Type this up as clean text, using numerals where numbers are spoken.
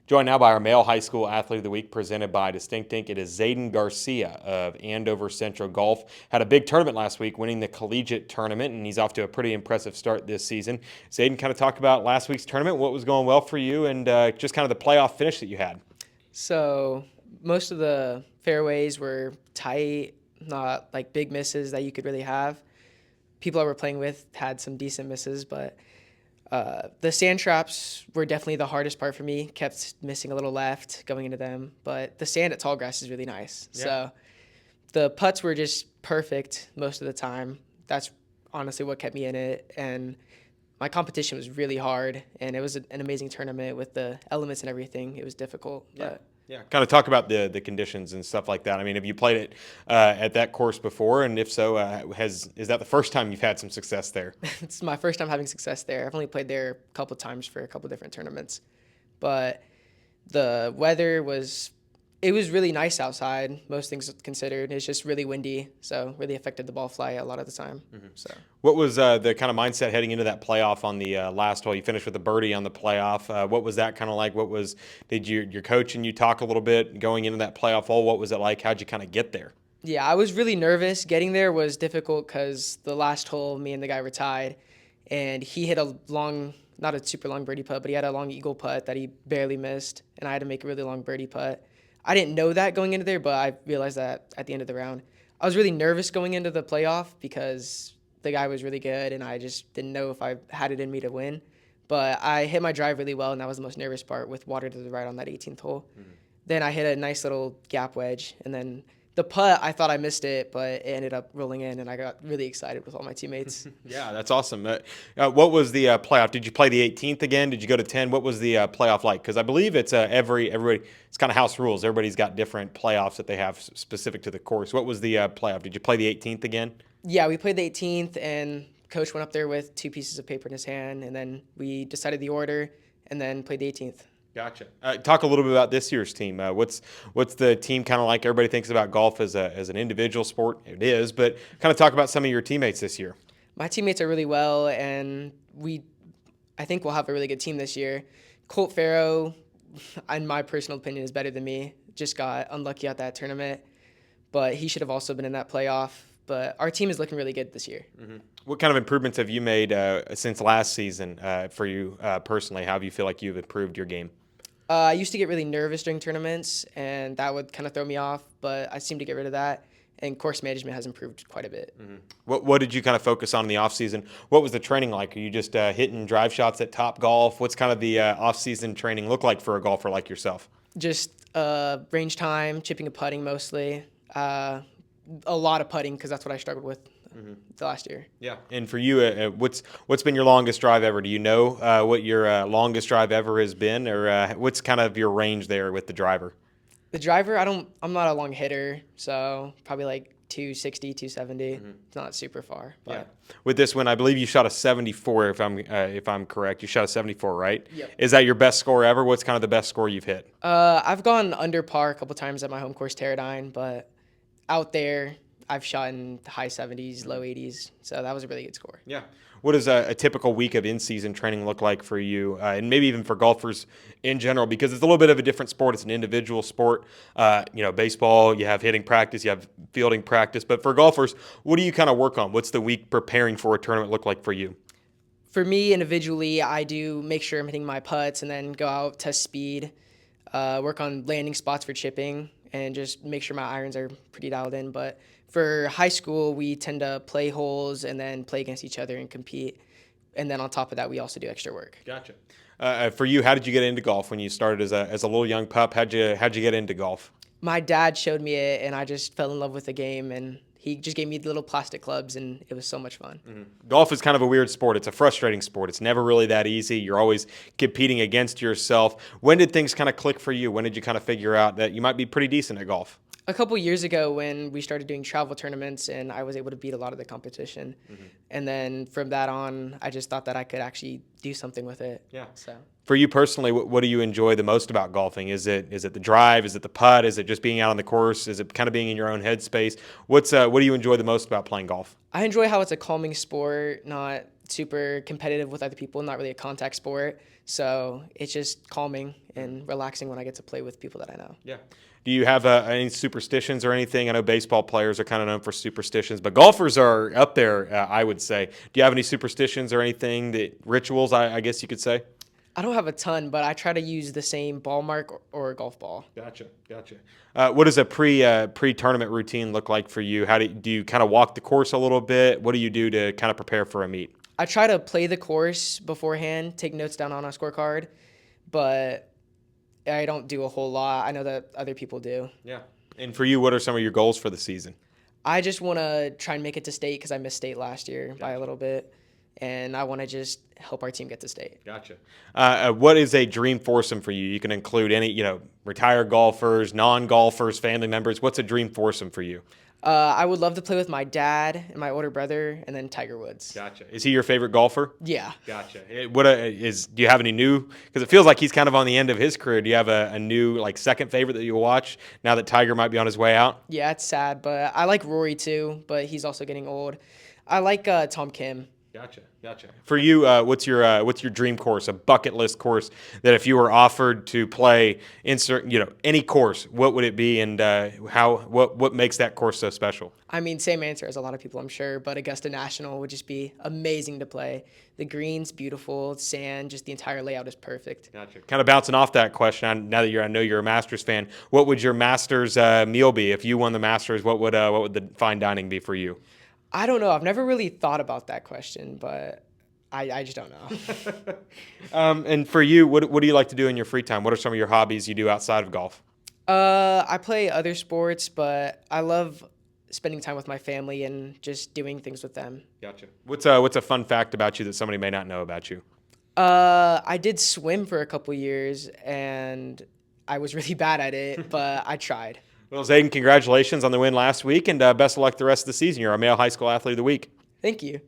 Joined now by our male high school athlete of the week, presented by Distinct Ink. It is Xayden Garcia of Andover Central Golf. Had a big tournament last week, winning the collegiate tournament, and he's off to a pretty impressive start this season. Xayden, kind of talk about last week's tournament, what was going well for you, and just kind of the playoff finish that you had. So most of the fairways were tight, not like big misses that you could really have. People I were playing with had some decent misses, but the sand traps were definitely the hardest part for me. Kept missing a little left going into them, but the sand at Tallgrass is really nice. Yeah. So the putts were just perfect most of the time. That's honestly what kept me in it, and my competition was really hard, and it was an amazing tournament with the elements and everything. It was difficult, but Yeah, kind of talk about the conditions and stuff like that. I mean, have you played it at that course before? And if so, is that the first time you've had some success there? it's my first time having success there. I've only played there a couple times for a couple different tournaments, but the weather was really nice outside. Most things considered, it's just really windy, so really affected the ball flight a lot of the time. So What was the kind of mindset heading into that playoff on the last hole? You finished with a birdie on the playoff. What was that kind of like? Did your coach and you talk a little bit going into that playoff hole? What was it like? How'd you kind of get there? yeah, I was really nervous. Getting there was difficult because the last hole, me and the guy were tied, and he hit a long, not a super long birdie putt, but he had a long eagle putt that he barely missed, and I had to make a really long birdie putt. I didn't know that going into there, but I realized that at the end of the round. I was really nervous going into the playoff because the guy was really good, and I just didn't know if I had it in me to win. But I hit my drive really well, and that was the most nervous part with water to the right on that 18th hole. Then I hit a nice little gap wedge, and then the putt, I thought I missed it, but it ended up rolling in, and I got really excited with all my teammates. Yeah, that's awesome. What was the playoff? Did you play the 18th again? Did you go to 10? What was the playoff like? Because I believe it's everybody. It's kind of house rules. Everybody's got different playoffs that they have specific to the course. What was the playoff? Did you play the 18th again? Yeah, we played the 18th, and coach went up there with two pieces of paper in his hand, and then we decided the order, and then played the 18th. Gotcha. Talk a little bit about this year's team. What's the team kind of like? Everybody thinks about golf as an individual sport. It is, but kind of talk about some of your teammates this year. My teammates are really well, and I think we'll have a really good team this year. Colt Farrow, in my personal opinion, is better than me. Just got unlucky at that tournament, but he should have also been in that playoff. But our team is looking really good this year. What kind of improvements have you made since last season for you personally? How do you feel like you've improved your game? I used to get really nervous during tournaments, and that would kind of throw me off, but I seem to get rid of that, and course management has improved quite a bit. What did you kind of focus on in the off season? What was the training like? Are you just hitting drive shots at Top Golf? What's kind of the off season training look like for a golfer like yourself? Just range time, chipping and putting mostly. A lot of putting because that's what I struggled with the last year. Yeah. And for you, what's been your longest drive ever? Do you know what your longest drive ever has been, or what's kind of your range there with the driver? The driver, I'm not a long hitter, so probably like 260, 270. It's not super far. But Yeah. With this one, I believe you shot a 74. If I'm correct, you shot a 74, right? Yep. Is that your best score ever? What's kind of the best score you've hit? I've gone under par a couple times at my home course, Teradyne, but out there, I've shot in the high 70s, low 80s, so that was a really good score. Yeah. What does a typical week of in-season training look like for you, and maybe even for golfers in general? Because it's a little bit of a different sport. It's an individual sport. Baseball, you have hitting practice, you have fielding practice. But for golfers, what do you kind of work on? What's the week preparing for a tournament look like for you? For me, individually, I do make sure I'm hitting my putts and then go out, test speed, work on landing spots for chipping, and just make sure my irons are pretty dialed in. But for high school, we tend to play holes and then play against each other and compete. And then on top of that, we also do extra work. Gotcha. For you, how did you get into golf when you started as a little young pup? How'd you get into golf? My dad showed me it, and I just fell in love with the game. And he just gave me the little plastic clubs, and it was so much fun. Golf is kind of a weird sport. It's a frustrating sport. It's never really that easy. You're always competing against yourself. When did things kind of click for you? When did you kind of figure out that you might be pretty decent at golf? A couple years ago when we started doing travel tournaments and I was able to beat a lot of the competition. And then from that on, I just thought that I could actually do something with it. Yeah. So For you personally, what do you enjoy the most about golfing? Is it the drive? Is it the putt? Is it just being out on the course? Is it kind of being in your own headspace? What do you enjoy the most about playing golf? I enjoy how it's a calming sport, not super competitive with other people, not really a contact sport. So it's just calming and relaxing when I get to play with people that I know. Yeah. Do you have any superstitions or anything? I know baseball players are kind of known for superstitions, but golfers are up there, I would say. Do you have any superstitions or anything rituals, I guess you could say? I don't have a ton, but I try to use the same ball mark or a golf ball. Gotcha. What does a pre-tournament routine look like for you? How do you kind of walk the course a little bit? What do you do to kind of prepare for a meet? I try to play the course beforehand, take notes down on a scorecard, but I don't do a whole lot. I know that other people do. Yeah. And for you, what are some of your goals for the season? I just want to try and make it to state because I missed state last year by a little bit, and I want to just help our team get to state. Gotcha. What is a dream foursome for you? You can include any, retired golfers, non-golfers, family members. What's a dream foursome for you? I would love to play with my dad and my older brother, and then Tiger Woods. Gotcha. Is he your favorite golfer? Yeah. Gotcha. Do you have any new? Because it feels like he's kind of on the end of his career. Do you have a new second favorite that you'll watch now that Tiger might be on his way out? Yeah, it's sad, but I like Rory too, but he's also getting old. I like Tom Kim. Gotcha. For you, what's your dream course, a bucket list course that if you were offered to play any course, what would it be, and what makes that course so special? I mean, same answer as a lot of people, I'm sure, but Augusta National would just be amazing to play. The green's beautiful, sand, just the entire layout is perfect. Gotcha. Kind of bouncing off that question, now that I know you're a Masters fan, what would your Masters meal be if you won the Masters? What would the fine dining be for you? I don't know. I've never really thought about that question, but I just don't know. And for you, what do you like to do in your free time? What are some of your hobbies you do outside of golf? I play other sports, but I love spending time with my family and just doing things with them. Gotcha. What's a fun fact about you that somebody may not know about you? I did swim for a couple years, and I was really bad at it, but I tried. Well, Xayden, congratulations on the win last week, and best of luck the rest of the season. You're our Male High School Athlete of the Week. Thank you.